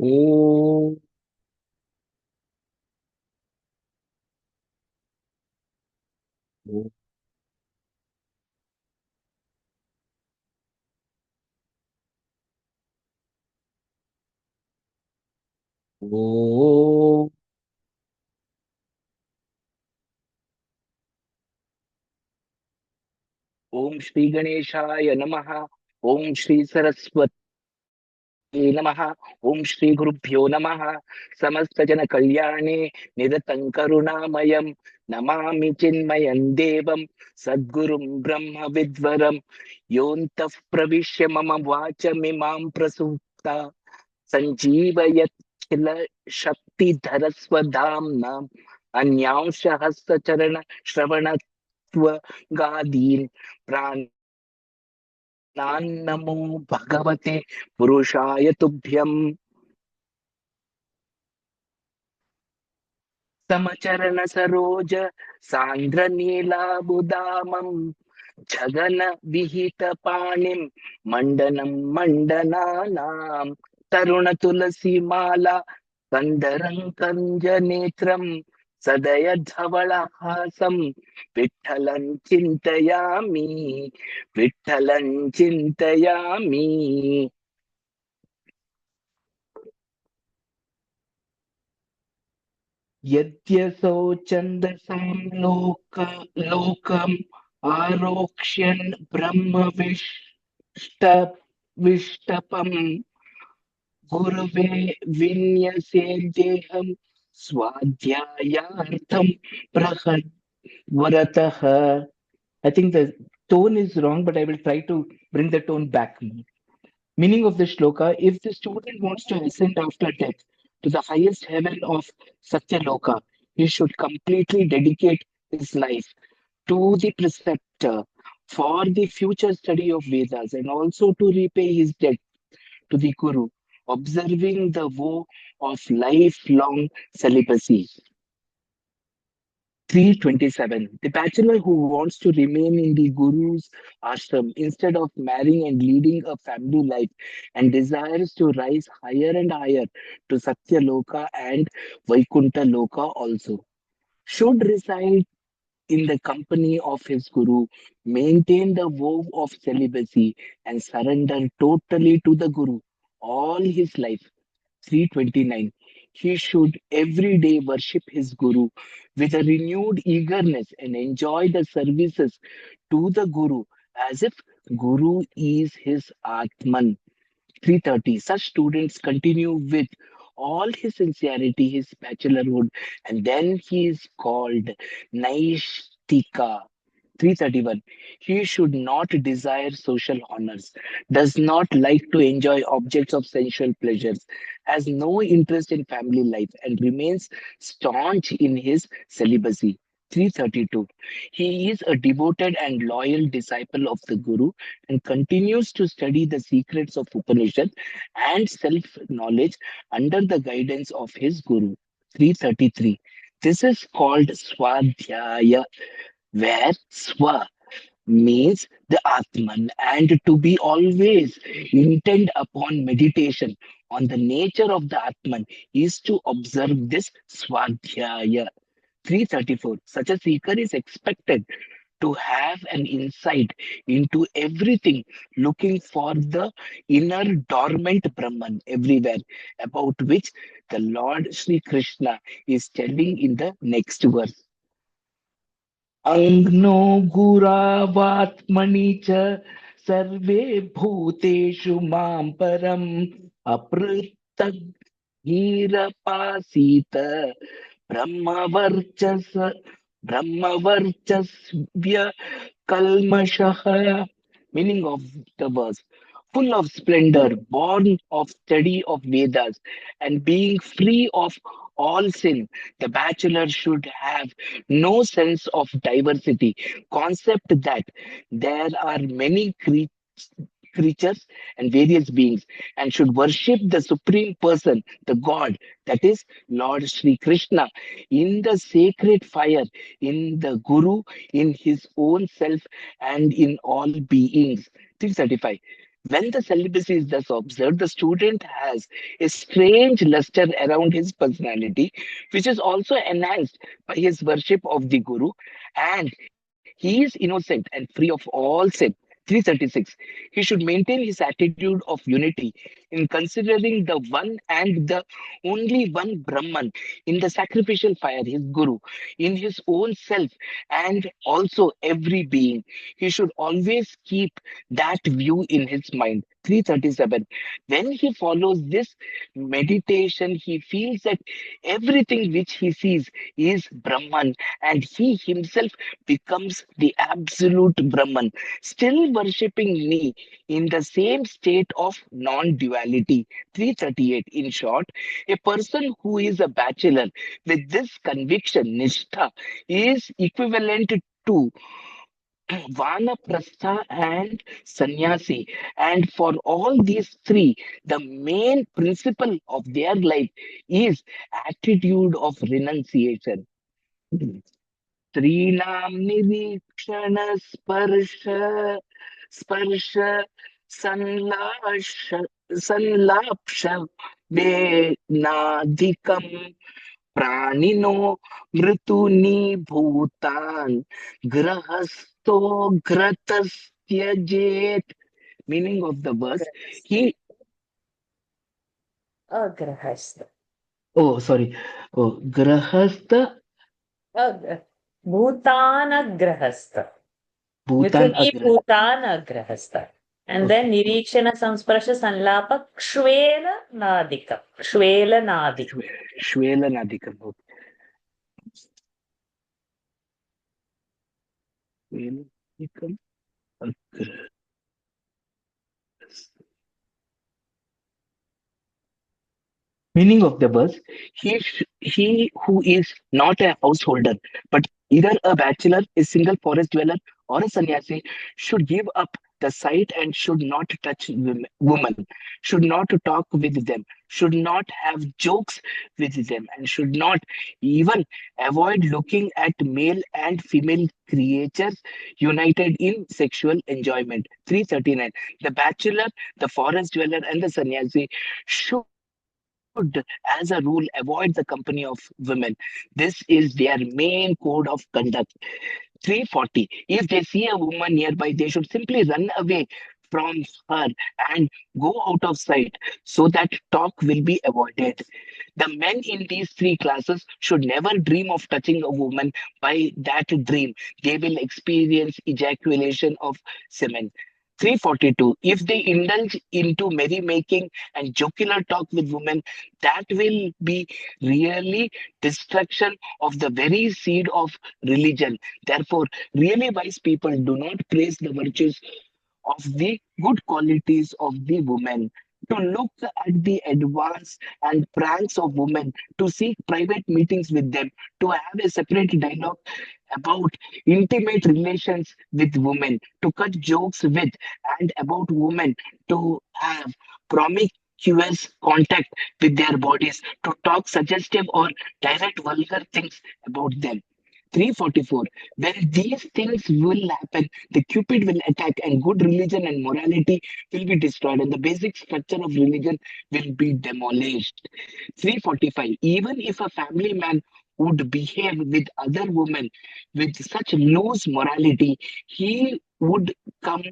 ॐ ॐ ॐ श्री गणेशाय नमः। ॐ श्री सरस्वती नमः। ॐ श्री गुरुभ्यो नमः। समस्त जन कल्याणे निरतं करुणामयं नमामि चिन्मयं देवं सद्गुरुं ब्रह्म विद्वरं योऽन्तः प्रविश्य मम वाचमिमां प्रसूप्ता सञ्जीवयत्खिल शक्तिधरस्वधाम्नाम् अन्यांश हस्तचरण श्रवणत्व गादीन् प्राणान्नमो भगवते पुरुषाय तुभ्यम्। समचरण सरोज सांद्र नीलाबुदामं छगन विहित पाणिं मंडनं मंडनानां तरुण तुलसी माला कंदरं कंजनेत्रं सदय धवलहासं विठ्ठलं चिन्तयामि विठ्ठलं चिन्तयामि। यद्यसौ छन्दसां लोकम् आरोक्ष्यन् ब्रह्मविष्टपम् गुरुवे विन्यसे देहं स्वाध्यायार्थं बृहद्वरतः. I think the tone is wrong, but I will try to bring the tone back. Meaning of the shloka: if the student wants to ascend after death to the highest heaven of Satyaloka, he should completely dedicate his life to the preceptor for the future study of Vedas and also to repay his debt to the Guru, observing the vow of lifelong celibacy. 327. The bachelor who wants to remain in the Guru's ashram instead of marrying and leading a family life and desires to rise higher and higher to Satya Loka and Vaikuntha Loka also should reside in the company of his Guru, maintain the vow of celibacy, and surrender totally to the Guru all his life. 329. He should every day worship his Guru with a renewed eagerness and enjoy the services to the Guru as if Guru is his Atman. 330. Such students continue with all his sincerity, his bachelorhood, and then he is called Naishtika. 331. He should not desire social honors, does not like to enjoy objects of sensual pleasures, has no interest in family life, and remains staunch in his celibacy. 332. He is a devoted and loyal disciple of the Guru and continues to study the secrets of Upanishad and self knowledge under the guidance of his Guru. 333. This is called Swadhyaya, where Swa means the Atman, and to be always intent upon meditation on the nature of the Atman is to observe this Swadhyaya. 334. Such a seeker is expected to have an insight into everything, looking for the inner dormant Brahman everywhere, about which the Lord Sri Krishna is telling in the next verse. Angno guravātmani cha sarve bhūteshu mam param apritag hirapasita brahmavarchas brahmavarchasvya kalmashaha. Meaning of the verse: full of splendor, born of study of Vedas, and being free of all sin, the bachelor should have no sense of diversity, concept that there are many creatures and various beings, and should worship the supreme person, the God, that is Lord Sri Krishna, in the sacred fire, in the Guru, in his own self, and in all beings. 335. When the celibacy is thus observed, the student has a strange luster around his personality, which is also enhanced by his worship of the Guru, and he is innocent and free of all sin. 336. He should maintain his attitude of unity in considering the one and the only one Brahman in the sacrificial fire, his Guru, in his own self, and also every being. He should always keep that view in his mind. 337. When he follows this meditation, he feels that everything which he sees is Brahman, and he himself becomes the absolute Brahman, still worshipping me in the same state of non duality. 338. In short, a person who is a bachelor with this conviction, Nishtha, is equivalent to Vanaprastha and Sannyasi. And for all these three, the main principle of their life is attitude of renunciation. Trinam nivikshana sparsha sanlasha sanlapsha venadikam pranino mrituni bhutan grahasto gratasyajet. Meaning of the verse, he, Agrahasta. oh, sorry, oh, grahastha, Ag- Bhutanagrahasta. bhutan Mithuni agra, Bhutanagrahasta. And then okay, Nirikshana Samsprasha Sanlapa Kshvela Nadika. Kshvela Nadi. shvela nadikam, okay, shvela nadikam, agra. Meaning of the verse, he who is not a householder, but either a bachelor, a single forest dweller, or a sannyasi, should give up the sight and should not touch women, should not talk with them, should not have jokes with them, and should not even avoid looking at male and female creatures united in sexual enjoyment. 339. The bachelor, the forest dweller, and the sannyasi should, as a rule, avoid the company of women. This is their main code of conduct. 340. If they see a woman nearby, they should simply run away from her and go out of sight so that talk will be avoided. The men in these three classes should never dream of touching a woman. By that dream, they will experience ejaculation of semen. 342. If they indulge into merrymaking and jocular talk with women, that will be really destruction of the very seed of religion. Therefore, really wise people do not praise the virtues of the good qualities of the woman. To look at the advance and pranks of women, to seek private meetings with them, to have a separate dialogue about intimate relations with women, to cut jokes with and about women, to have promiscuous contact with their bodies, to talk suggestive or direct vulgar things about them. 344. When these things will happen, the Cupid will attack, and good religion and morality will be destroyed, and the basic structure of religion will be demolished. 345. Even if a family man would behave with other women with such loose morality, he would come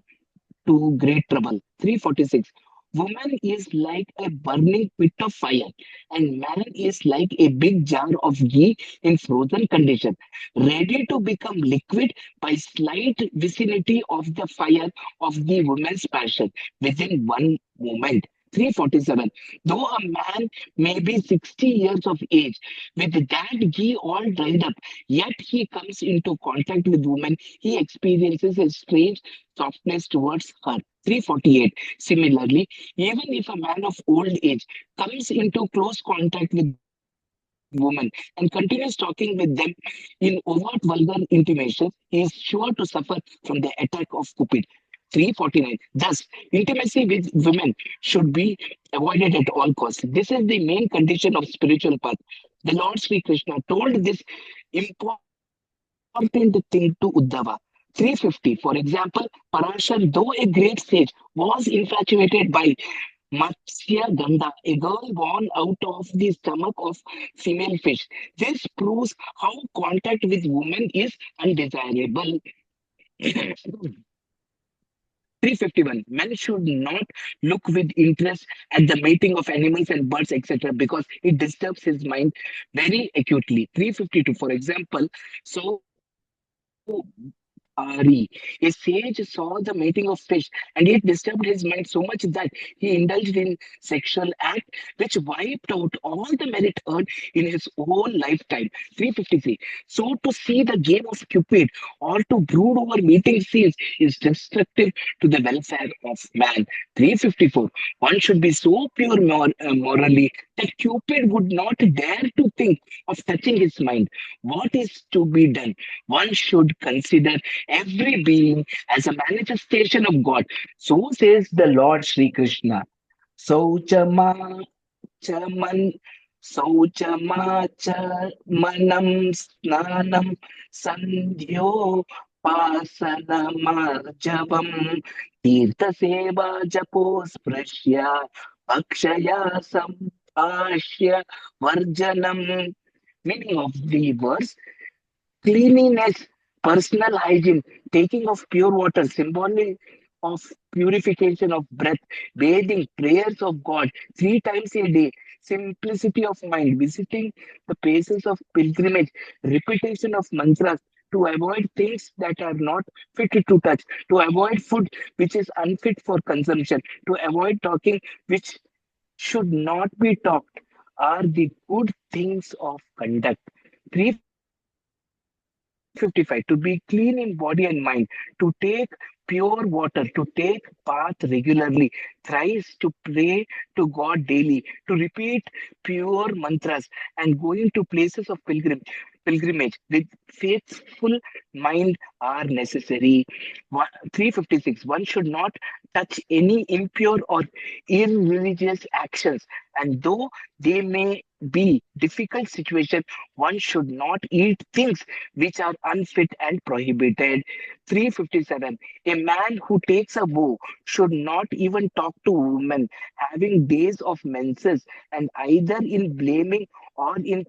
to great trouble. 346. Woman is like a burning pit of fire, and man is like a big jar of ghee in frozen condition, ready to become liquid by slight vicinity of the fire of the woman's passion within one moment. 347. Though a man may be 60 years of age, with that ghee all dried up, yet he comes into contact with woman, he experiences a strange softness towards her. 348. Similarly, even if a man of old age comes into close contact with women and continues talking with them in overt vulgar intimations, he is sure to suffer from the attack of Cupid. 349. Thus, intimacy with women should be avoided at all costs. This is the main condition of spiritual path. The Lord Sri Krishna told this important thing to Uddhava. 350. 350. For example, Parashar, though a great sage, was infatuated by Matsya Gandha, a girl born out of the stomach of female fish. This proves how contact with women is undesirable. 351. Men should not look with interest at the mating of animals and birds, etc., because it disturbs his mind very acutely. 352, for example, so Ari, a sage saw the mating of fish, and it disturbed his mind so much that he indulged in sexual act which wiped out all the merit earned in his whole lifetime. 353. So to see the game of Cupid or to brood over meeting scenes is destructive to the welfare of man. 354. One should be so pure morally that Cupid would not dare to think of touching his mind. What is to be done? One should consider every being as a manifestation of God. So says the Lord Sri Krishna. Sauchama chaman Sauchama manam snanam sandhyo pasanam tirtha seva japo sprashya akshaya sampashya varjanam. Meaning of the verse: cleanliness, personal hygiene, taking of pure water, symbolic of purification of breath, bathing, prayers of God 3 times a day, simplicity of mind, visiting the places of pilgrimage, repetition of mantras, to avoid things that are not fit to touch, to avoid food which is unfit for consumption, to avoid talking which should not be talked, are the good things of conduct. 355. To be clean in body and mind, to take pure water, to take bath regularly, thrice to pray to God daily, to repeat pure mantras, and going to places of pilgrimage with faithful mind are necessary. 356. One should not touch any impure or irreligious actions, and though they may be difficult situation, one should not eat things which are unfit and prohibited. 357. A man who takes a vow should not even talk to women having days of menses, and either in blaming or in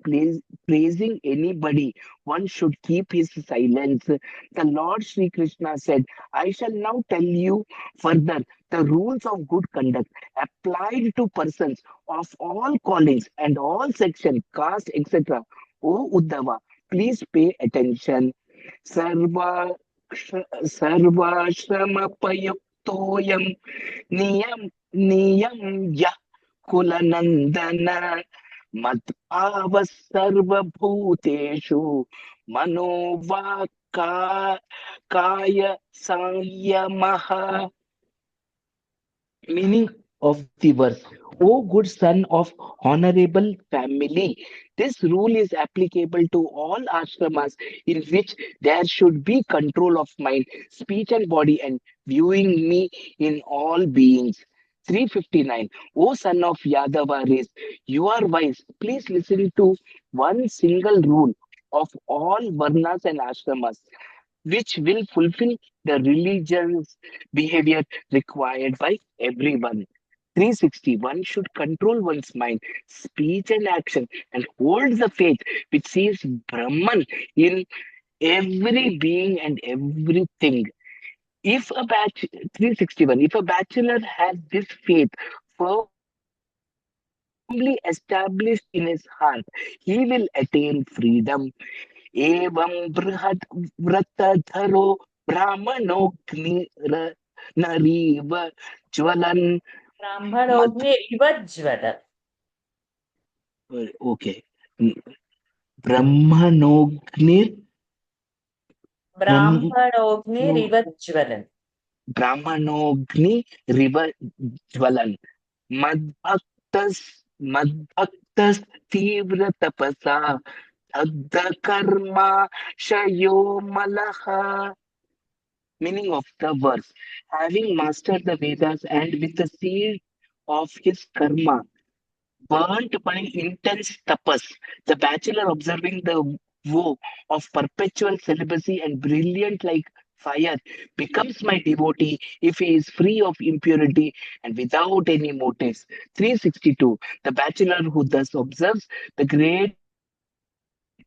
praising anybody, one should keep his silence. The Lord Sri Krishna said, I shall now tell you further the rules of good conduct applied to persons of all callings and all section, caste, etc. O Uddhava, please pay attention. Sarva Sarvashramapayoyam niyam yah kulanandana madbhavas sarvabhuteshu manovaka kaya samyamaha. Meaning of the verse: O good son of honorable family, this rule is applicable to all ashramas in which there should be control of mind, speech, and body, and viewing me in all beings. 359. O son of Yadava race, you are wise. Please listen to one single rule of all varnas and ashramas, which will fulfill the religious behavior required by everyone. 361 should control one's mind, speech, and action, and hold the faith which sees Brahman in every being and everything. If a batch 361, if a bachelor has this faith firmly established in his heart, he will attain freedom. Evam brihad vratadharo brahmanogni nariva jwalan mad. ब्राह्मणोऽग्निरिवज्वल Okay. Brahmanognir Ram ब्राह्मणोऽग्निरिवज्वलन् Brahmanogni riva jwalan madbhaktas madbhaktas tivra tapasa adda karma shayo malaha. Meaning of the verse: having mastered the Vedas and with the seed of his karma burnt by intense tapas, the bachelor observing the vow of perpetual celibacy and brilliant like fire, becomes my devotee if he is free of impurity and without any motives. 362. The bachelor who thus observes the great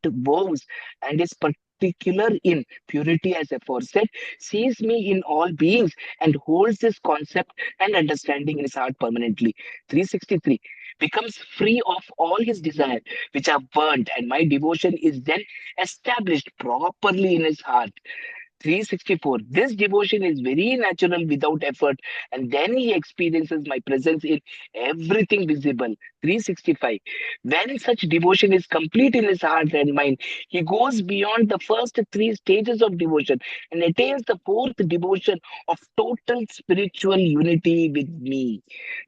vows and is particular in purity as aforesaid, sees me in all beings and holds this concept and understanding in his heart permanently. 363. Becomes free of all his desires which are burnt, and my devotion is then established properly in his heart. 364. This devotion is very natural without effort, and then he experiences my presence in everything visible. 365. When such devotion is complete in his heart and mind, he goes beyond the first three stages of devotion and attains the fourth devotion of total spiritual unity with me.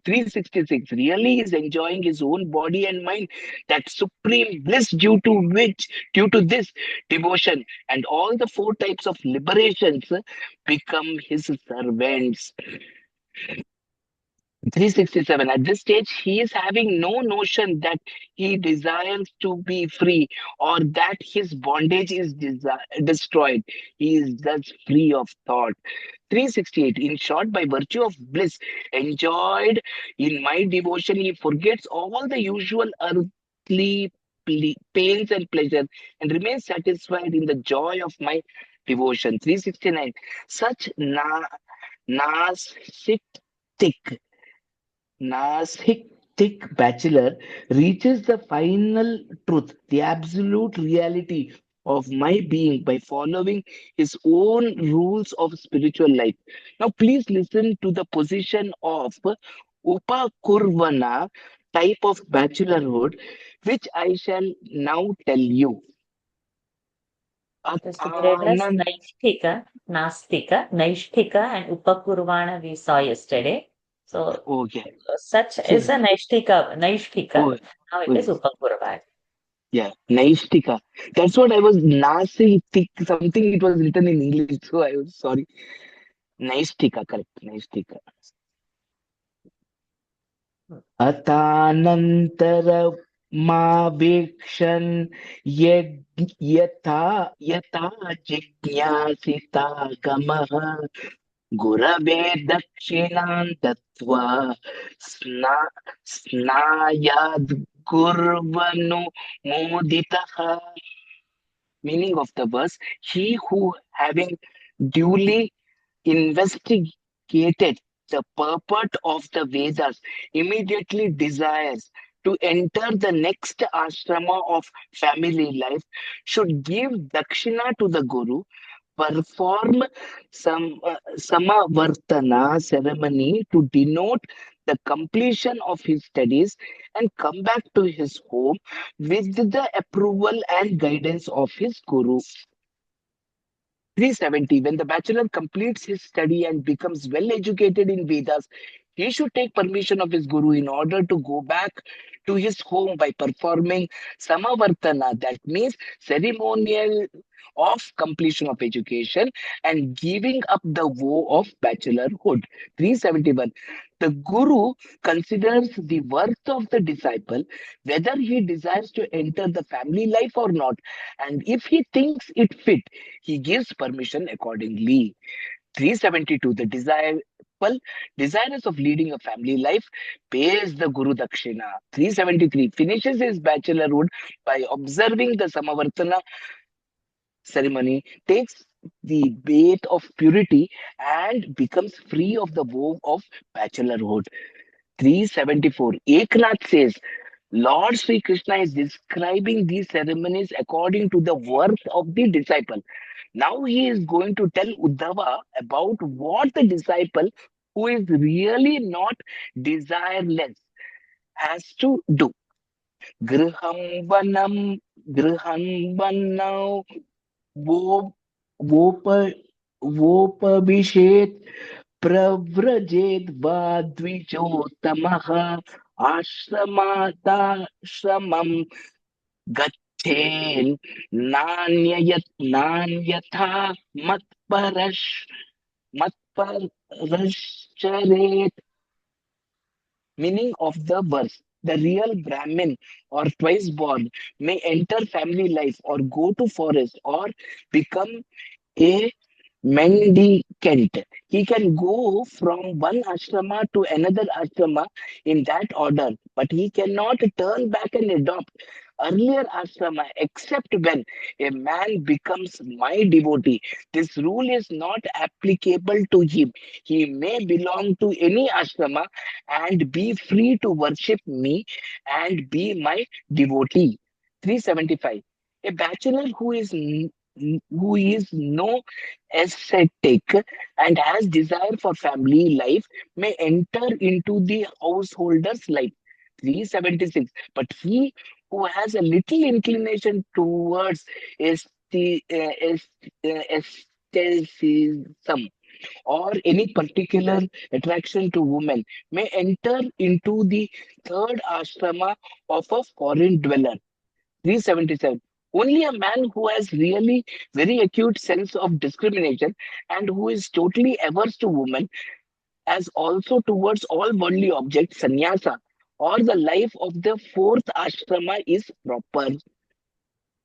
366. Really is enjoying his own body and mind, that supreme bliss due to this devotion, and all the four types of liberations become his servants. 367. At this stage, he is having no notion that he desires to be free or that his bondage is destroyed. He is thus free of thought. 368. In short, by virtue of bliss enjoyed in my devotion, he forgets all the usual earthly pains and pleasures and remains satisfied in the joy of my devotion. 369. Such nasik Nastic bachelor reaches the final truth, the absolute reality of my being by following his own rules of spiritual life. Now, please listen to the position of Upakurvana type of bachelorhood, which I shall now tell you. Just to grade us, Athanan, Naishthika, Nastika, Naishthika, and Upakurvana we saw yesterday. So oh yeah, such is so, a Naishthika. oh, Now it oh is yes. Upakurvana. Yeah, Naishtika. That's what I was Nasi thick. Something it was written in English, so I was sorry. Naishtika, correct. Naishtika. अतानन्तर मावेक्षन् यथा जिज्ञासिता गमः गुरवे दक्षिणां दत्त्वा स्ना स्नायाद्गुर्वनुमोदितः. Meaning of the verse, he who having duly investigated the purport of the Vedas immediately desires to enter the next ashrama of family life should give dakshina to the guru, perform some samavartana ceremony to denote the completion of his studies, and come back to his home with the approval and guidance of his guru. 370. When the bachelor completes his study and becomes well educated in Vedas, he should take permission of his guru in order to go back to his home by performing samavartana, that means ceremonial of completion of education and giving up the vow of bachelorhood. 371. The guru considers the worth of the disciple, whether he desires to enter the family life or not, and if he thinks it fit, he gives permission accordingly. 372. The disciple, desirous of leading a family life, pays the Guru Dakshina. 373. Finishes his bachelorhood by observing the Samavartana ceremony, takes the bath of purity, and becomes free of the vow of bachelorhood. 374. Eknath says, Lord Sri Krishna is describing these ceremonies according to the worth of the disciple. Now he is going to tell Uddhava about what the disciple who is really not desireless has to do. Griham vanam, griham vanam, wo, vopa, vopabhishet, प्रव्रजेद वा द्विजोत्तमः आश्रमाताश्रमं गच्छेन् नान्यथा मत्परश् मत्परश्चरेत्. Meaning of the verse, the real Brahmin or twice born may enter family life or go to forest or become a mendicant. He can go from one ashrama to another ashrama in that order, but he cannot turn back and adopt earlier ashrama except when a man becomes my devotee. This rule is not applicable to him. He may belong to any ashrama and be free to worship me and be my devotee. 375. A bachelor who is no ascetic and has desire for family life may enter into the householder's life. 376. But he who has a little inclination towards aestheticism or any particular attraction to women may enter into the third ashrama of a foreign dweller. 377. Only a man who has really very acute sense of discrimination and who is totally averse to women, as also towards all worldly objects, sannyasa, or the life of the fourth ashrama is proper.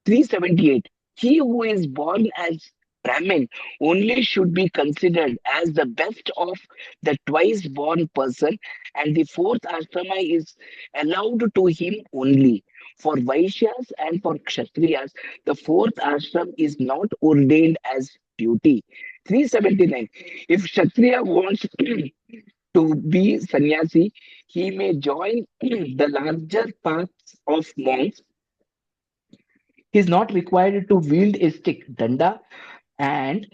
378. He who is born as Brahmin only should be considered as the best of the twice born person, and the fourth ashrama is allowed to him only. For Vaishyas and for Kshatriyas, the fourth ashram is not ordained as duty. 379. If Kshatriya wants to be sannyasi, he may join the larger paths of monks. He is not required to wield a stick, danda, and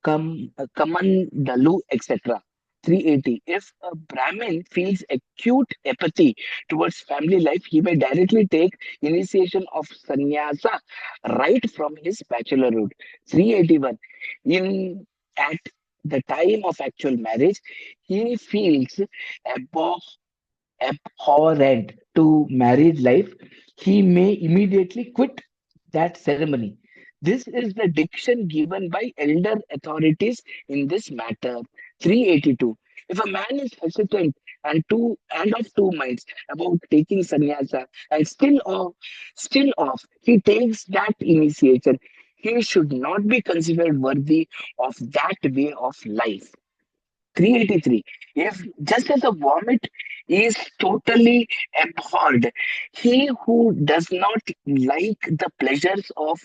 kamandalu, etc. 380. If a Brahmin feels acute apathy towards family life, he may directly take initiation of sannyasa right from his bachelorhood. 381. In at the time of actual marriage, he feels abhor abhorrent to married life, he may immediately quit that ceremony. This is the diction given by elder authorities in this matter. 382. If a man is hesitant and of two minds about taking sannyasa and still off, he takes that initiation. He should not be considered worthy of that way of life. 383. If just as a vomit is totally abhorred, he who does not like the pleasures of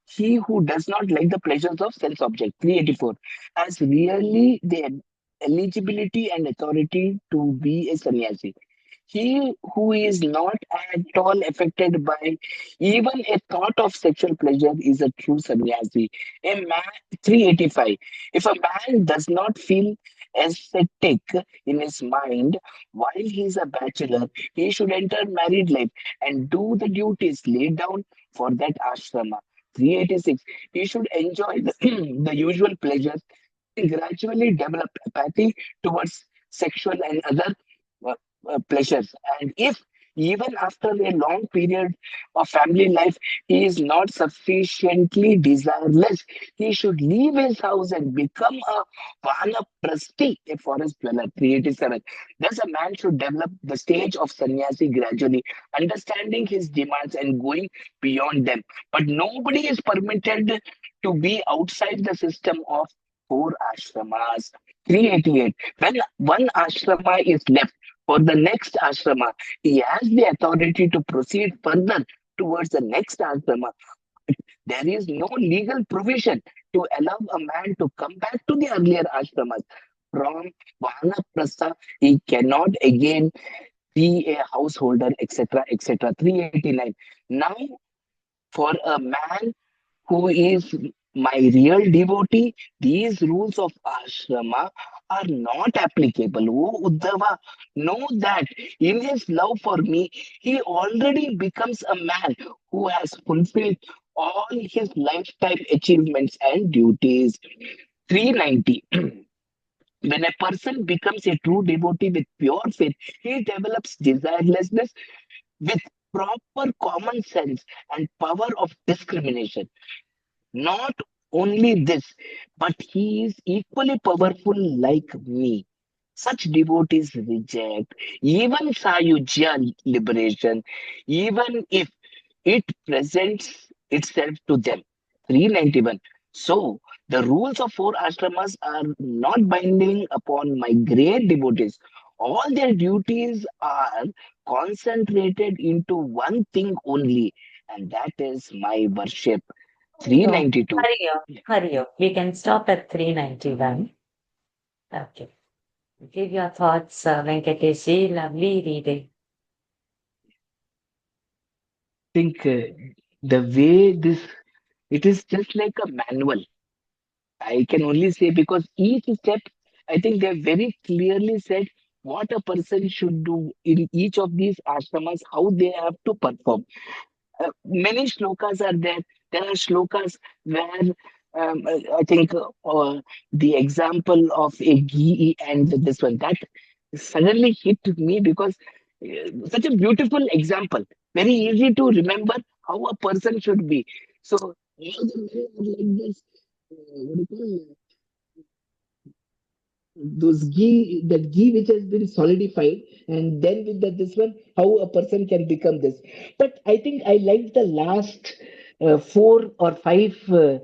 he who does not like the pleasures of sense object. 384 has really the eligibility and authority to be a sannyasi. He who is not at all affected by even a thought of sexual pleasure is a true sannyasi. A man 385. If a man does not feel ascetic in his mind while he is a bachelor, he should enter married life and do the duties laid down for that ashrama. 386. He should enjoy the usual pleasures and gradually develop apathy towards sexual and other uh, pleasures. And if even after a long period of family life, he is not sufficiently desireless, he should leave his house and become a vanaprasti, a forest dweller. 387. Thus, a man should develop the stage of sannyasi gradually, understanding his demands and going beyond them. But nobody is permitted to be outside the system of four ashramas. 388. When one ashrama is left for the next ashrama, he has the authority to proceed further towards the next ashrama. There is no legal provision to allow a man to come back to the earlier ashramas. From Vanaprastha, he cannot again be a householder, etc., etc. 389. Now, for a man who is my real devotee, these rules of ashrama are not applicable. Oh, Uddhava, know that in his love for me, he already becomes a man who has fulfilled all his lifetime achievements and duties. 390. When a person becomes a true devotee with pure faith, he develops desirelessness with proper common sense and power of discrimination. Not only this, but he is equally powerful like me. Such devotees reject even Sayujya liberation, even if it presents itself to them. 391. So, The rules of four ashramas are not binding upon my great devotees. All their duties are concentrated into one thing only, and that is my worship. No, 392. hurry up, Yeah. hurry up. We can stop at 391. Okay. Give your thoughts, Venkateshi. Lovely reading. think the way this, it is just like a manual. I can only say because each step, I think they very clearly said what a person should do in each of these ashramas, how they have to perform. Many shlokas are there. There are shlokas where I think the example of a ghee and this one that suddenly hit me because such a beautiful example, very easy to remember how a person should be. So all the men are like this. What do you call those ghee, that ghee which has been solidified, and then with that this one, how a person can become this. But I think I like the last four or five verses,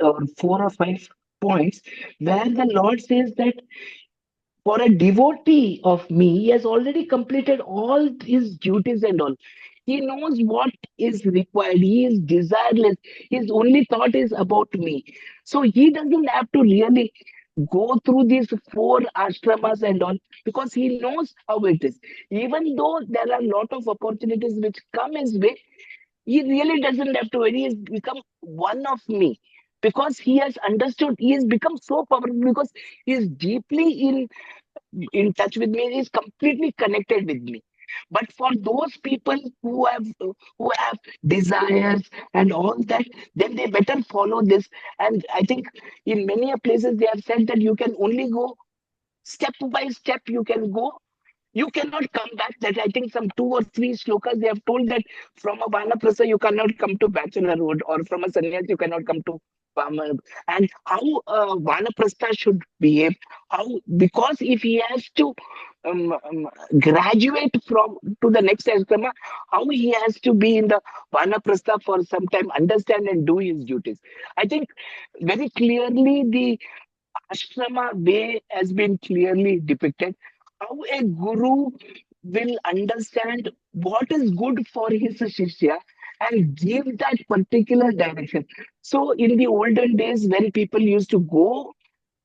or four or five points, where the Lord says that for a devotee of me, he has already completed all his duties and all. He knows what is required. He is desireless. His only thought is about me. So he doesn't have to really go through these four ashramas and all because he knows how it is. Even though there are a lot of opportunities which come his way, he really doesn't have to worry. He has become one of me because he has understood. He has become so powerful because he is deeply in touch with me, is completely connected with me. But for those people who have desires and all that, then they better follow this. And I think in many a places they have said that you can only go step by step, you can go, you cannot come back. That I think some two or three shlokas they have told that from a vanaprastha you cannot come to bachelor road, or from a sannyas you cannot come to and how vanaprastha should behave, how, because if he has to graduate from to the next ashrama, how he has to be in the vanaprastha for some time, understand and do his duties. I think very clearly the ashrama way has been clearly depicted. How a guru will understand what is good for his shishya and give that particular direction. So, in the olden days, when people used to go,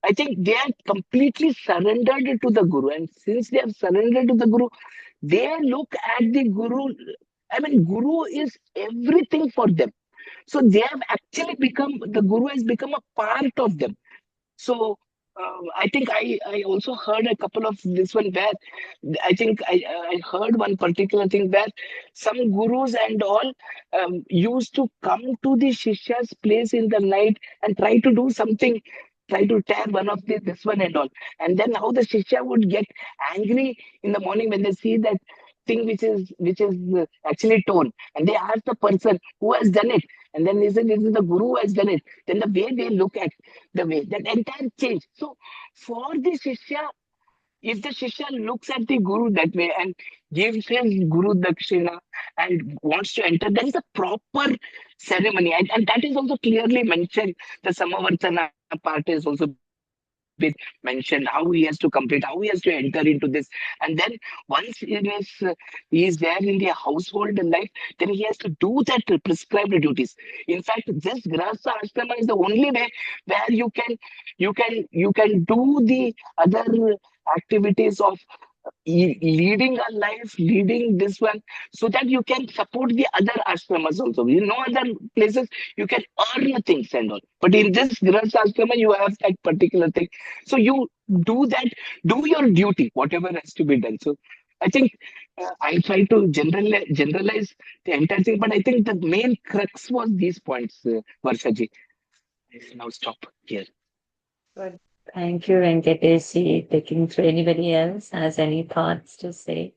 I think they are completely surrendered to the guru. And since they have surrendered to the guru, they look at the guru. I mean, guru is everything for them. So they have actually become, the guru has become a part of them. So I think I also heard a couple of this one where I think I heard one particular thing where some gurus and all used to come to the shishya's place in the night and try to do something, try to tear one of the this one and all, and then how the shishya would get angry in the morning when they see that thing which is actually torn, and they ask the person who has done it, and then they say this is the guru who has done it. Then the way they look at the way that entire change. So for the shishya, if the shishya looks at the guru that way and gives his guru dakshina and wants to enter, there is a proper ceremony, and that is also clearly mentioned. The Samavartana part has also been mentioned, how he has to complete, how he has to enter into this, and then once he is there in the household life, then he has to do that prescribed duties. In fact, this grahastha ashrama is the only way where you can do the other activities of leading a life, leading this one, so that you can support the other ashramas also. You know, other places you can earn things and all. But in this Grahastha ashrama, you have that particular thing. So you do that, do your duty, whatever has to be done. So I think I try to generalize the entire thing, but I think the main crux was these points, Varshaji. I now stop here. Good. Thank you, Venkateshi. Taking through anybody else has any thoughts to say?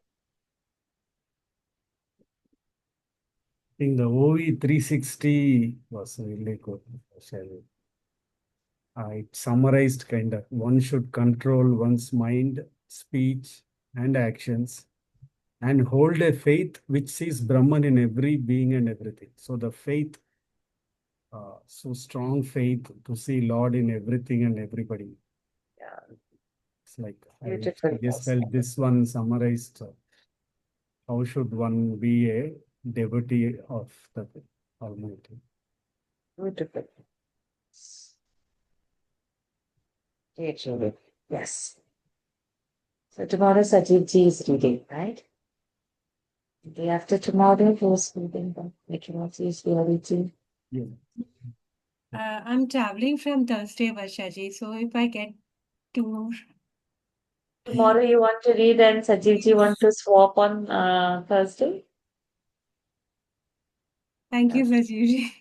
I think the OV 360 was really good. Shall it summarized kind of one should control one's mind, speech, and actions, and hold a faith which sees Brahman in every being and everything. So the faith so strong faith to see Lord in everything and everybody. Yeah, It's like beautiful. I just felt this one summarized how should one be a devotee of the Almighty. Beautiful. Beautiful. Yes. So tomorrow Sajid ji is reading, right? Day after tomorrow, who's reading the Eknathi is reading. Yeah. I'm traveling from Thursday, Varshaji. So if I get to Tomorrow you want to read and Sajid ji want to swap on Thursday? thank you, Varshaji.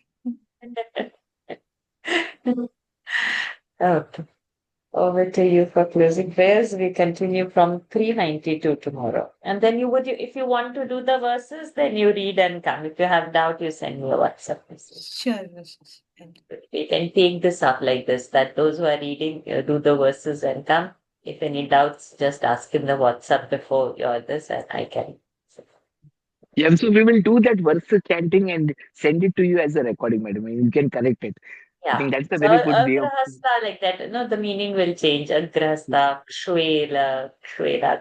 Okay. Over to you for closing prayers. We continue from 392 tomorrow. And then if you want to do the verses, then you read and come. If you have doubt, you send me a WhatsApp message. Sure, Varshaji. Thank you. We can take this up like this, that those who are reading, do the verses and come. If any doubts, just ask in the WhatsApp before your this and I can. Yeah, so we will do that verse chanting and send it to you as a recording, madam. You can correct it. I Yeah. think that's a So very good way of. agrahasta like that, no, the meaning will change. Agrahasta, Kshwela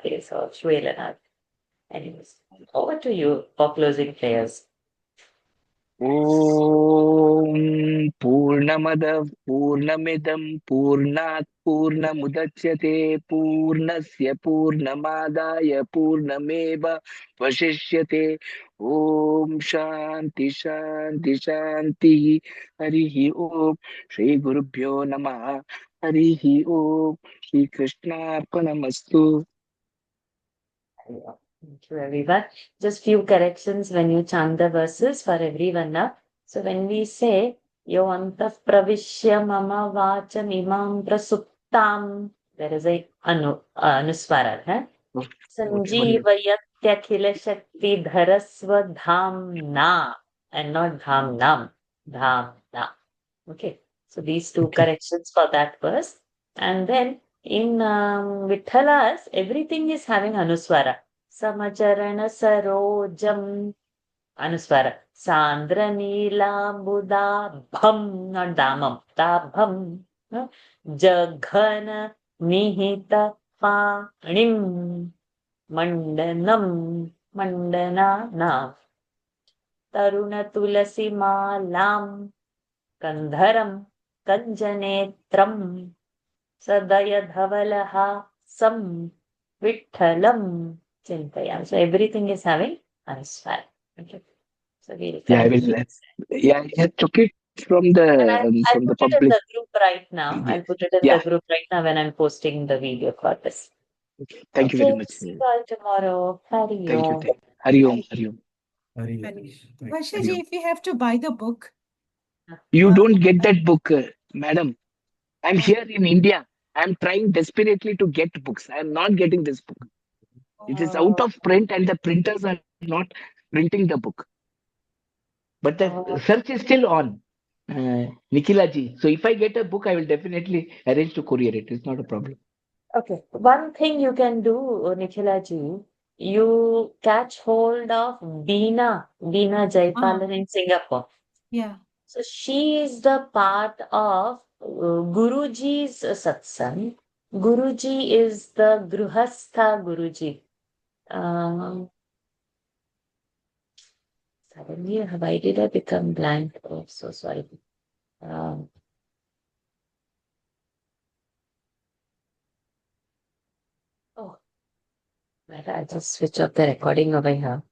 this or Shwelanath. Anyways, over to you for closing prayers. ॐ पूर्णमदः पूर्णमिदं पूर्णात् पूर्णमुदच्यते पूर्णस्य पूर्णमादाय पूर्णमेव वशिष्यते ॐ शान्ति शान्ति शान्तिः हरिः ॐ श्रीगुरुभ्यो नमः हरिः ॐ श्रीकृष्णार्पणमस्तु. Thank you, everyone. Just few corrections when you chant the verses for everyone now. So when we say Yovantah pravishya mama vacham imam prasuptam, there is a anuswara. Huh? Sanjeevayathyakhila shakti dharasva dhamna and not dhamnam. Dhamna. Okay. So these two corrections for that verse. And then in Vitthala's, everything is having anuswara. Samacharana sarojam anuswara. Sandra neelambudha bham, not damam, dabham. Jaghana nihita panim mandanam mandanana. Taruna tulasi malam Gandharam Kanjanetram Sadayadhavalahasam Vitthalam Chintayam. So everything is having anuswar. Okay. So we'll Yeah, I continue. will. Yeah, I took it And I'll from the put it in public. the group right now. Yeah, I'll put it in the yeah. group right now when I'm posting the video for this. Thank you very Okay, much. see you all tomorrow. Hari Thank you. Om. Hari Om. Hari Om. Hari Om. Hari. Thank Varshaji, if we have to buy the book, You don't get that book, madam. I'm oh, here in India. I'm trying desperately to get books. I'm not getting this book. It is out of print, and the printers are not printing the book. But the search is still on, Nikhila ji. So if I get a book, I will definitely arrange to courier it. It's not a problem. Okay. One thing you can do, Nikhila ji, you catch hold of Beena Jaipalan in Singapore. yeah. So she is the part of Guruji's satsang. Guruji is the Gruhastha Guruji. Suddenly, why did I become blank? Oh, so sorry. Um, oh, wait, I'll just switch off the recording over here.